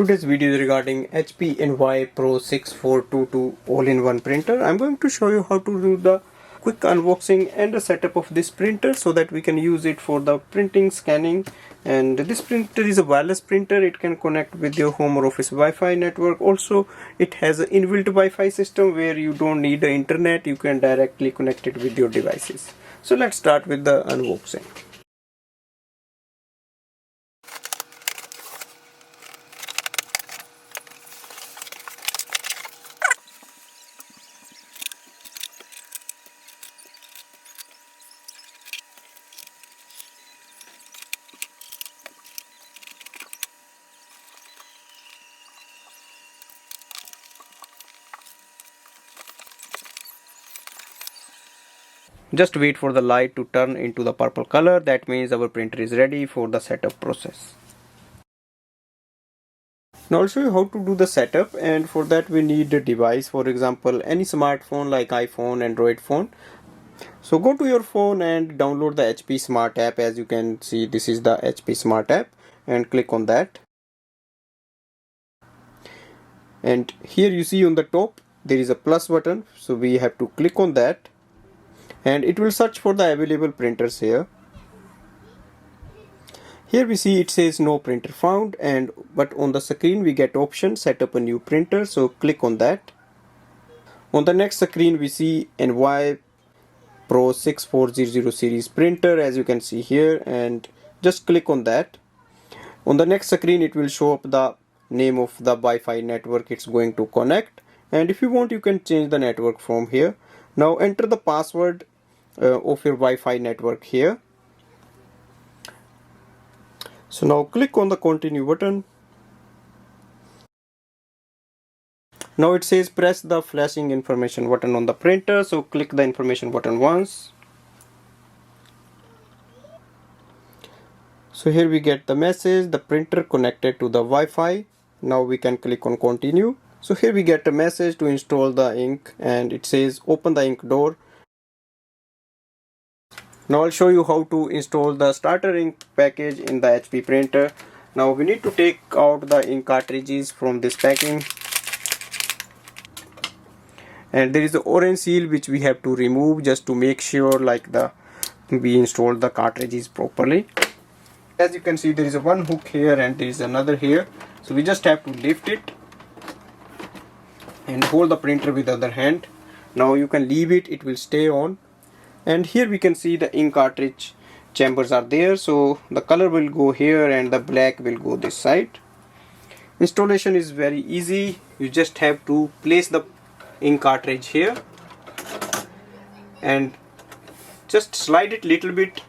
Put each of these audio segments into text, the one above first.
Today's video is regarding HP NY Pro 6422 all-in-one printer. I'm going to show you how to do the quick unboxing and the setup of this printer so that we can use it for the printing, scanning. And this printer is a wireless printer. It can connect with your home or office Wi-Fi network. Also, it has an inbuilt Wi-Fi system where you don't need the internet. You can directly connect it with your devices. So let's start with the unboxing. Just wait for the light to turn into the purple color. That means our printer is ready for the setup process. Now I'll show you how to do the setup, and for that we need a device. For example, any smartphone like iPhone, Android phone. So go to your phone and download the HP Smart app. As you can see, this is the HP Smart app, and click on that. And here you see on the top there is a plus button, so we have to click on that. And it will search for the available printers here. Here we see it says no printer found, but on the screen we get option set up a new printer, so click on that. On the next screen we see NY Pro 6400 series printer, as you can see here, and just click on that. On the next screen it will show up the name of the Wi-Fi network it's going to connect, and if you want you can change the network from here. Now enter the password of your Wi-Fi network here. So now click on the continue button. Now it says press the flashing information button on the printer, so click the information button once. So here we get the message, the printer connected to the Wi-Fi. Now we can click on continue. So here we get a message to install the ink, and it says open the ink door. Now I'll show you how to install the starter ink package in the HP printer. Now we need to take out the ink cartridges from this packing, and there is the orange seal which we have to remove just to make sure we install the cartridges properly. As you can see, there is a one hook here and there is another here, so we just have to lift it and hold the printer with the other hand. Now you can leave it, it will stay on. And here we can see the ink cartridge chambers are there, so the color will go here and the black will go this side. Installation is very easy. You just have to place the ink cartridge here and just slide it little bit,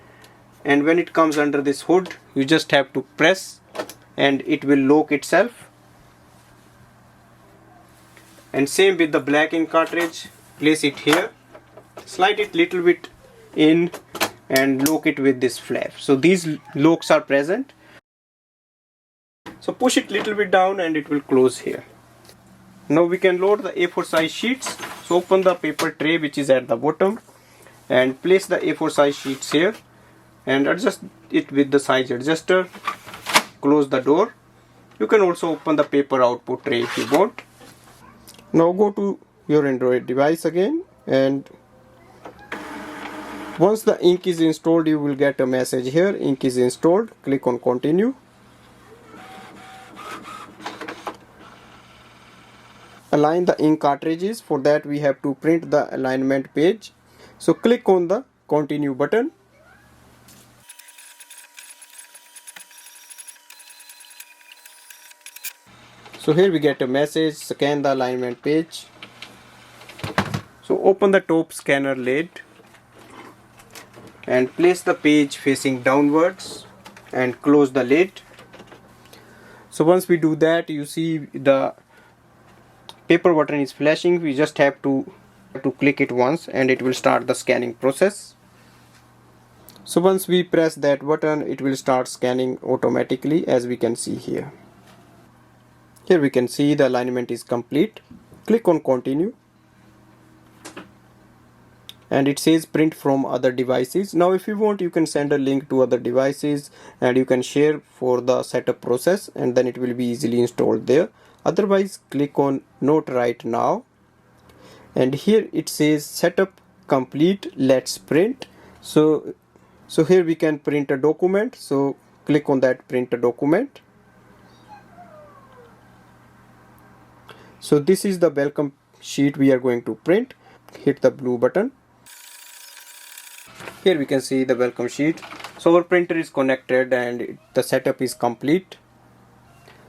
and when it comes under this hood you just have to press and it will lock itself. And same with the black ink cartridge, place it here, slide it little bit in and lock it with this flap. So these locks are present, so push it little bit down and it will close here. Now we can load the A4 size sheets. So open the paper tray which is at the bottom and place the A4 size sheets here and adjust it with the size adjuster. Close the door. You can also open the paper output tray if you want. Now go to your Android device again, and once the ink is installed you will get a message here, ink is installed. Click on continue. Align the ink cartridges. For that we have to print the alignment page, so click on the continue button. So here we get a message, scan the alignment page. So open the top scanner lid and place the page facing downwards and close the lid. So once we do that, you see the paper button is flashing. We just have to click it once and it will start the scanning process. So once we press that button, it will start scanning automatically, as we can see here. Here we can see the alignment is complete. Click on continue and it says print from other devices. Now if you want, you can send a link to other devices and you can share for the setup process, and then it will be easily installed there. Otherwise, click on Not Right Now, and here it says setup complete, let's print. So here we can print a document, so click on that print a document. So this is the welcome sheet we are going to print. Hit the blue button. Here we can see the welcome sheet. So our printer is connected and the setup is complete.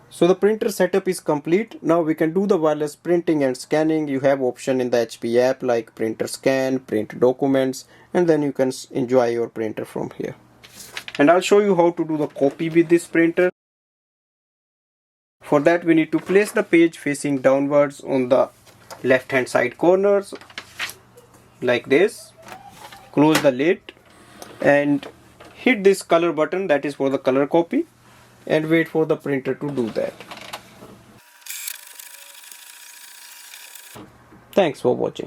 So the printer setup is complete. Now we can do the wireless printing and scanning. You have option in the HP app like printer scan, print documents, and then you can enjoy your printer from here. And I'll show you how to do the copy with this printer. For that we need to place the page facing downwards on the left hand side corners like this. Close the lid and hit this color button, that is for the color copy, and wait for the printer to do that. Thanks for watching.